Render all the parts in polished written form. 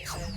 Welcome,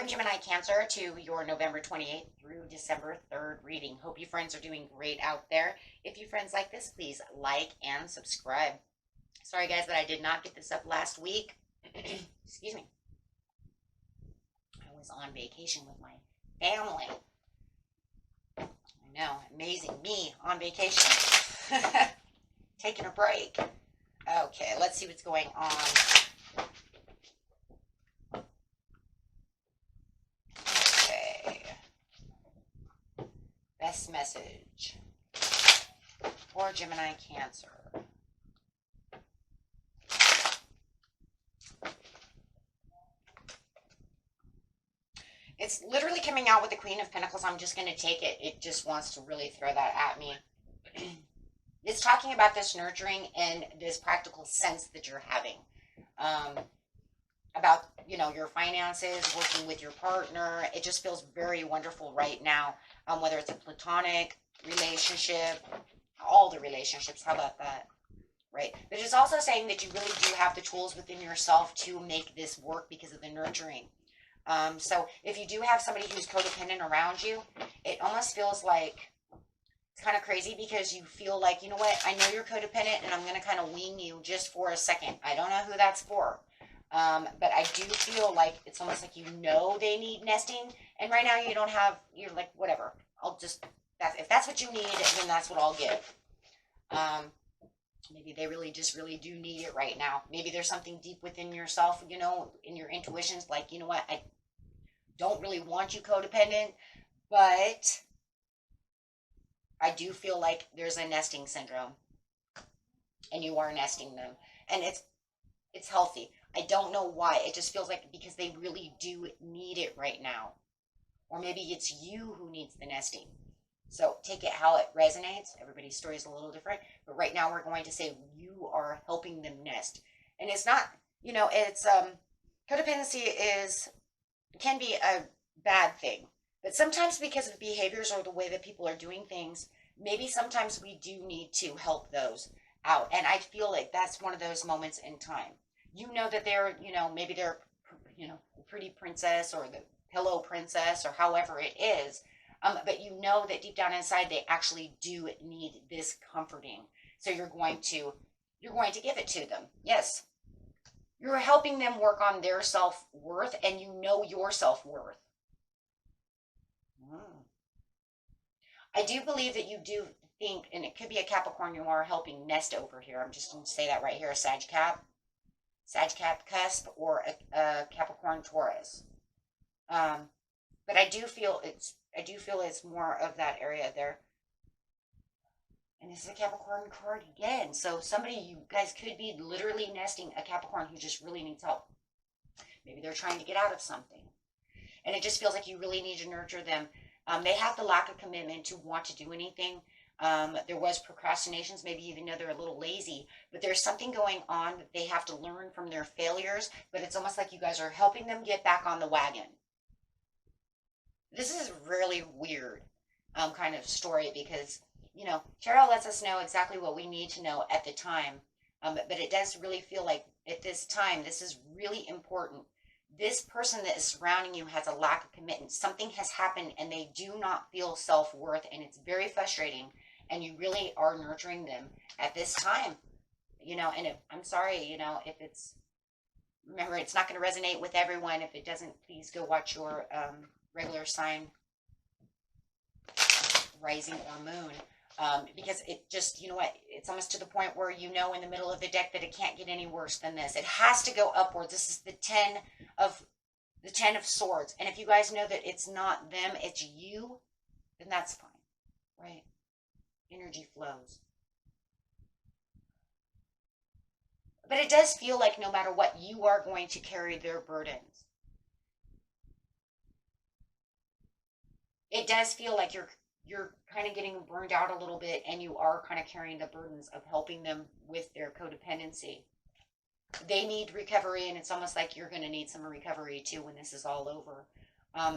Gemini Cancer, to your November 28th through December 3rd reading. Hope you friends are doing great out there. If you friends like this, please like and subscribe. Sorry, guys, that I did not get this up last week. Excuse me. I was on vacation with my family. I know, amazing. Me on vacation. Taking a break. Okay, let's see what's going on. Best message for Gemini Cancer. It's literally coming out with the Queen of Pentacles. I'm just going to take it. It just wants to really throw that at me. It's talking about this nurturing and this practical sense that you're having. About, you know, your finances, working with your partner. It just feels very wonderful right now. Whether it's a platonic relationship, all the relationships, how about that? Right. But it's also saying that you really do have the tools within yourself to make this work because of the nurturing. So if you do have somebody who's codependent around you, it almost feels like it's kind of crazy because you feel like, you know what, I know you're codependent and I'm going to kind of wing you just for a second. I don't know who that's for. But I do feel like it's almost like you know they need nesting, and right now you don't have, you're like, whatever, I'll just, if that's what you need, then that's what I'll give. Maybe they really do need it right now. Maybe there's something deep within yourself, you know, in your intuitions, like, you know what, I don't really want you codependent, but I do feel like there's a nesting syndrome, and you are nesting them, and it's healthy. I don't know why. It just feels like because they really do need it right now. Or maybe it's you who needs the nesting. So take it how it resonates. Everybody's story is a little different. But right now we're going to say you are helping them nest. And it's not, you know, it's, codependency can be a bad thing. But sometimes because of behaviors or the way that people are doing things, maybe sometimes we do need to help those out. And I feel like that's one of those moments in time. You know that they're, you know, maybe they're, you know, the pretty princess or the pillow princess or however it is. But you know that deep down inside, they actually do need this comforting. So you're going to give it to them. Yes. You're helping them work on their self-worth, and you know your self-worth. I do believe that you do think, and it could be a Capricorn you are helping nest over here. I'm just going to say that right here, a Sag Cap, Cusp, or a Capricorn Taurus. But I do feel it's more of that area there. And this is a Capricorn card again. So somebody, you guys could be literally nesting a Capricorn who just really needs help. Maybe they're trying to get out of something. And it just feels like you really need to nurture them. They have the lack of commitment to want to do anything. There was procrastinations, maybe even though they're a little lazy, but there's something going on that they have to learn from their failures, but it's almost like you guys are helping them get back on the wagon. This is a really weird kind of story because, you know, tarot lets us know exactly what we need to know at the time, but it does really feel like at this time, this is really important. This person that is surrounding you has a lack of commitment. Something has happened and they do not feel self-worth, and it's very frustrating, and you really are nurturing them at this time, you know. And I'm sorry, you know, if it's, remember, it's not going to resonate with everyone. If it doesn't, please go watch your regular sign, rising or moon, because it just, you know what, it's almost to the point where you know in the middle of the deck that it can't get any worse than this. It has to go upwards. This is the 10 of swords, and if you guys know that it's not them, it's you, then that's fine, right? Energy flows. But it does feel like no matter what, you are going to carry their burdens. It does feel like you're kind of getting burned out a little bit, and you are kind of carrying the burdens of helping them with their codependency. They need recovery, and it's almost like you're going to need some recovery too when this is all over.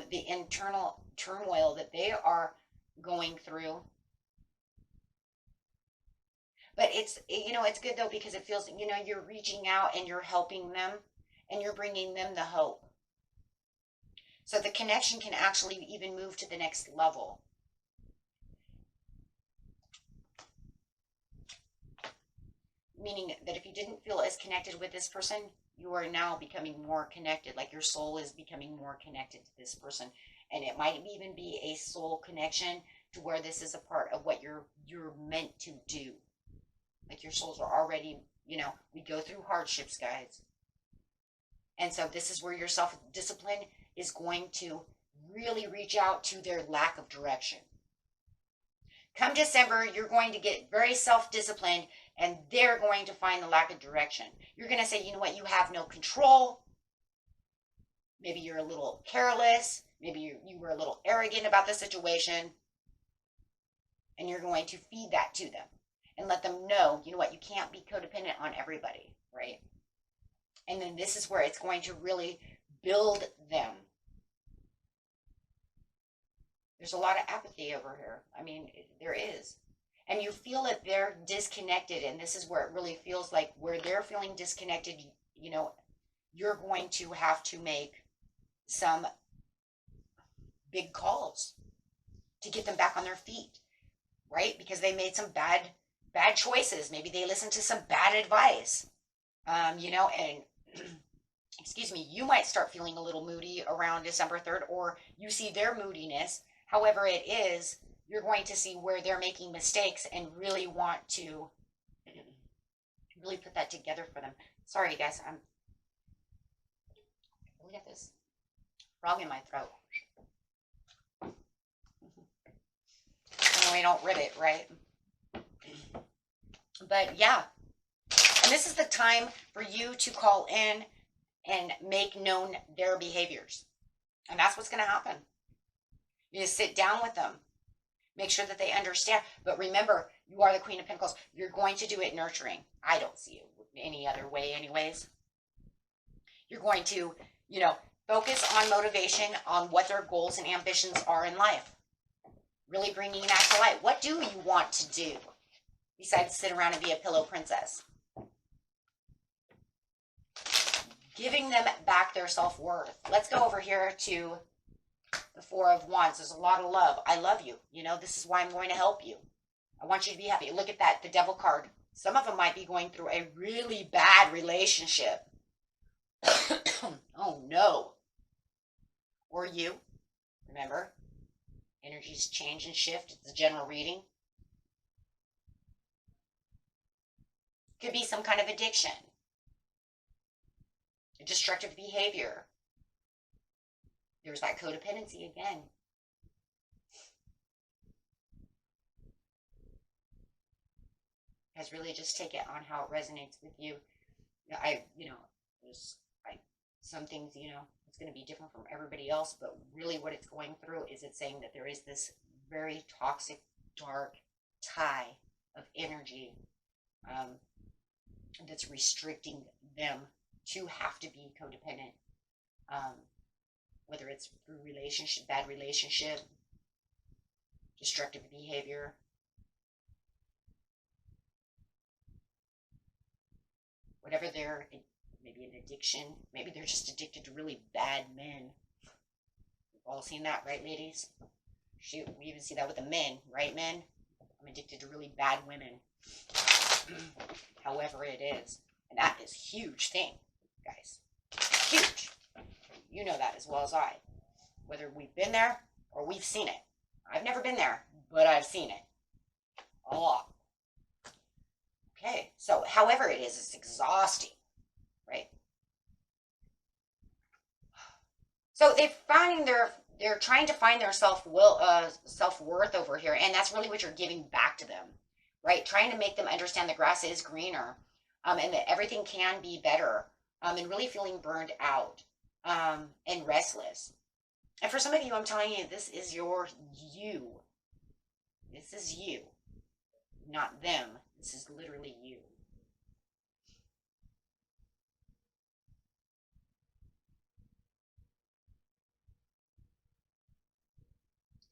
The internal turmoil that they are going through. But it's, it's good though, because it feels, you're reaching out and you're helping them and you're bringing them the hope. So the connection can actually even move to the next level. Meaning that if you didn't feel as connected with this person, you are now becoming more connected. Like your soul is becoming more connected to this person. And it might even be a soul connection to where this is a part of what you're meant to do. Like your souls are already, we go through hardships, guys. And so this is where your self-discipline is going to really reach out to their lack of direction. Come December, you're going to get very self-disciplined, and they're going to find the lack of direction. You're going to say, you know what, you have no control. Maybe you're a little careless. Maybe you were a little arrogant about the situation. And you're going to feed that to them and let them know, you know what, you can't be codependent on everybody, right? And then this is where it's going to really build them. There's a lot of apathy over here. I mean, there is. And you feel that they're disconnected, and this is where it really feels like where they're feeling disconnected, you're going to have to make some big calls to get them back on their feet, right? Because they made some bad choices. Maybe they listened to some bad advice, and excuse me, you might start feeling a little moody around December 3rd, or you see their moodiness. However it is, you're going to see where they're making mistakes and really want to really put that together for them. Sorry, guys, I'm look at this frog in my throat. We don't rib it, right? But yeah, and this is the time for you to call in and make known their behaviors. And that's what's going to happen. You just sit down with them. Make sure that they understand. But remember, you are the Queen of Pentacles. You're going to do it nurturing. I don't see it any other way anyways. You're going to, focus on motivation, on what their goals and ambitions are in life. Really bringing that to light. What do you want to do besides sit around and be a pillow princess? Giving them back their self-worth. Let's go over here to the Four of Wands. There's a lot of love. I love you. This is why I'm going to help you. I want you to be happy. Look at that, the Devil card. Some of them might be going through a really bad relationship. Oh, no. Or you. Remember, energies change and shift. It's a general reading. Could be some kind of addiction. A destructive behavior. There's that codependency again. Guys, really just take it on how it resonates with you. Some things, it's going to be different from everybody else, but really what it's going through is it's saying that there is this very toxic, dark tie of energy that's restricting them to have to be codependent. Whether it's through bad relationship, destructive behavior. Whatever maybe an addiction. Maybe they're just addicted to really bad men. We've all seen that, right, ladies? Shoot, we even see that with the men, right, men? I'm addicted to really bad women. However it is. And that is a huge thing, guys. Huge. You know that as well as I. Whether we've been there or we've seen it. I've never been there, but I've seen it. A lot. Okay, so however it is, it's exhausting, right? So they're trying to find their self-worth over here, and that's really what you're giving back to them, right? Trying to make them understand the grass is greener, and that everything can be better, and really feeling burned out, and restless. And for some of you, I'm telling you, this is you. This is you, not them. This is literally you.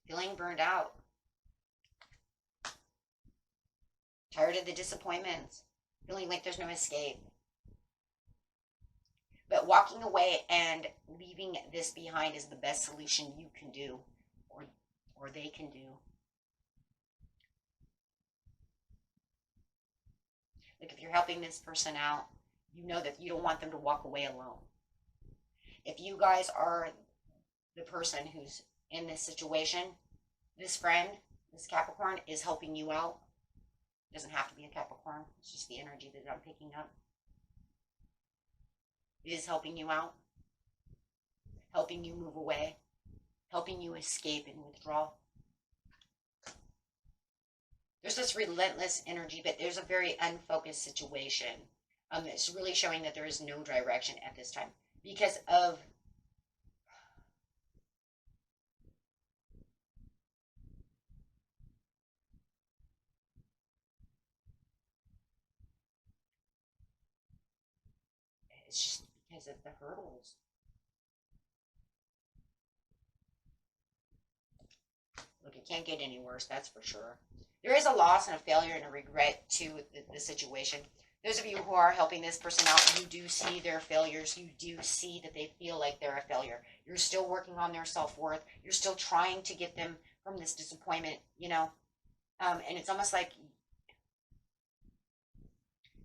Feeling burned out. Tired of the disappointments. Feeling like there's no escape. But walking away and leaving this behind is the best solution you can do, or they can do. Like if you're helping this person out, you know that you don't want them to walk away alone. If you guys are the person who's in this situation, this friend, this Capricorn, is helping you out. It doesn't have to be a Capricorn. It's just the energy that I'm picking up. It is helping you out, helping you move away, helping you escape and withdraw. There's this relentless energy, but there's a very unfocused situation. It's really showing that there is no direction at this time because of it's just because of the hurdles. Look, it can't get any worse, that's for sure. There is a loss and a failure and a regret to the situation. Those of you who are helping this person out, you do see their failures. You do see that they feel like they're a failure. You're still working on their self-worth. You're still trying to get them from this disappointment, you know. And it's almost like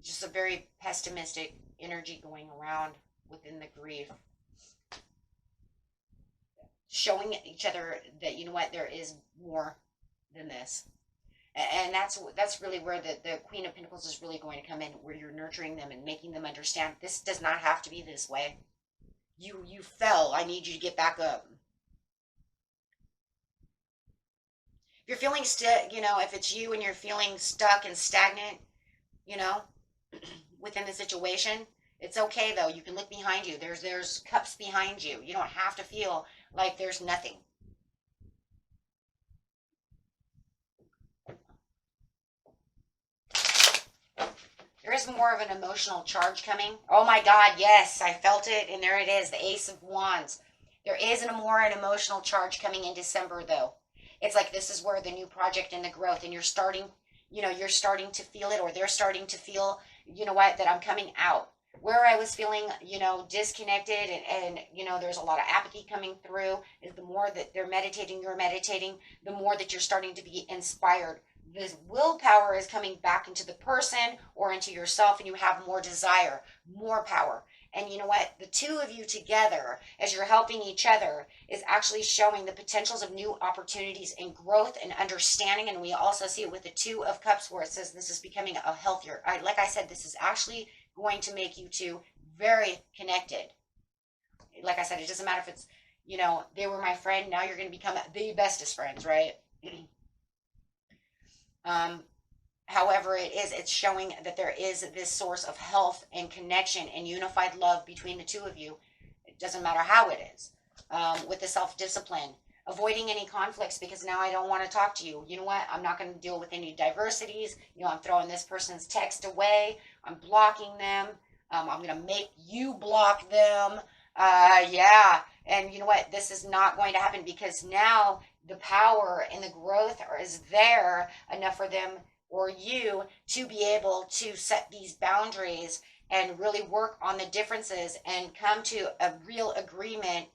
just a very pessimistic energy going around within the grief. Showing each other that, you know what, there is more than this. And that's really where the Queen of Pentacles is really going to come in, where you're nurturing them and making them understand this does not have to be this way. You fell. I need you to get back up. If you're feeling stuck, you know, if it's you and you're feeling stuck and stagnant, you know, within the situation, it's okay though. You can look behind you. There's cups behind you. You don't have to feel like there's nothing. There is more of an emotional charge coming. Oh my God, yes, I felt it, and there it is, the Ace of Wands. There is an emotional charge coming in December, though. It's like this is where the new project and the growth, and you're starting, you know, you're starting to feel it, or they're starting to feel, you know what, that I'm coming out. Where I was feeling, you know, disconnected and you know, there's a lot of apathy coming through, is the more that they're meditating, you're meditating, the more that you're starting to be inspired. This willpower is coming back into the person or into yourself, and you have more desire, more power. And you know what? The two of you together, as you're helping each other, is actually showing the potentials of new opportunities and growth and understanding. And we also see it with the Two of Cups, where it says this is becoming a healthier. Like I said, this is actually going to make you two very connected. Like I said, it doesn't matter if it's, you know, they were my friend, now you're going to become the bestest friends, right? However it's showing that there is this source of health and connection and unified love between the two of you. It doesn't matter how it is. With the self-discipline, avoiding any conflicts, because now I don't want to talk to you. You know what? I'm not going to deal with any diversities. You know, I'm throwing this person's text away. I'm blocking them. I'm going to make you block them. Yeah. And you know what? This is not going to happen, because now the power and the growth is there enough for them or you to be able to set these boundaries and really work on the differences and come to a real agreement,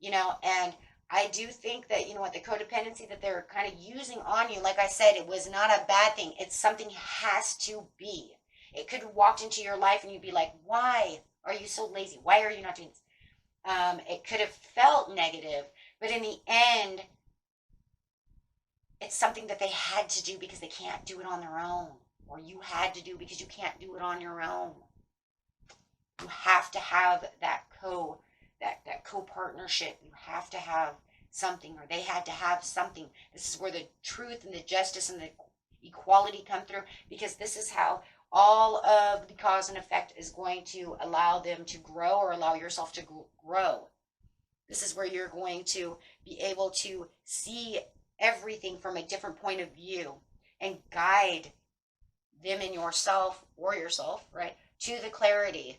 you know. And I do think that, you know what, the codependency that they're kind of using on you, like I said, it was not a bad thing. It's something has to be. It could have walked into your life and you'd be like, why are you so lazy? Why are you not doing this? It could have felt negative, but in the end, it's something that they had to do because they can't do it on their own, or you had to do because you can't do it on your own. You have to have that co-partnership. You have to have something, or they had to have something. This is where the truth and the justice and the equality come through, because this is how all of the cause and effect is going to allow them to grow, or allow yourself to grow. This is where you're going to be able to see everything from a different point of view and guide them in yourself, or yourself, right, to the clarity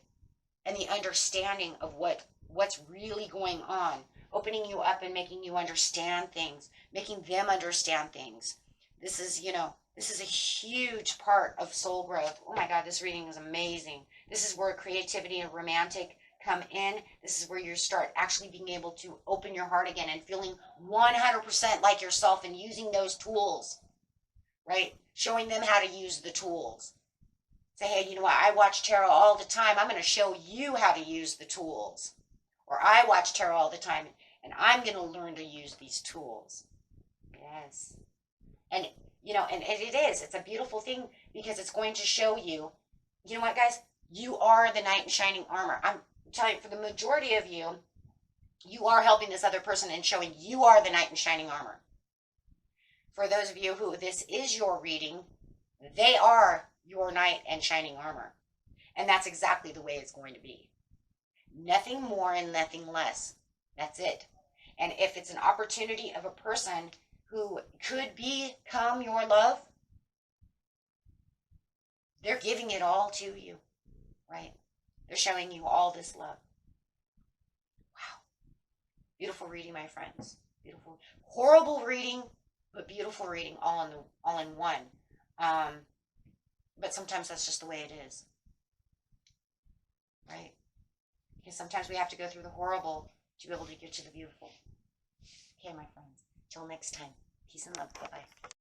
and the understanding of what's really going on. opening you up and making you understand things, making them understand things. This is, you know, this is a huge part of soul growth. Oh my God, this reading is amazing. This is where creativity and romantic come in. This is where you start actually being able to open your heart again and feeling 100% like yourself and using those tools, right? Showing them how to use the tools. Say, hey, you know what? I watch tarot all the time. I'm going to show you how to use the tools. Or I watch tarot all the time, and I'm going to learn to use these tools. Yes. And, you know, and it is. It's a beautiful thing because it's going to show you, you know what, guys? You are the knight in shining armor. I'm telling you, for the majority of you, you are helping this other person and showing you are the knight in shining armor. For those of you who this is your reading, they are your knight and shining armor. And that's exactly the way it's going to be. Nothing more and nothing less. That's it. And if it's an opportunity of a person who could become your love, they're giving it all to you, right? They're showing you all this love. Wow. Beautiful reading, my friends. Beautiful. Horrible reading, but beautiful reading all in one. But sometimes that's just the way it is, right? Because sometimes we have to go through the horrible to be able to get to the beautiful. Okay, my friends. Till next time. Peace and love. Bye-bye.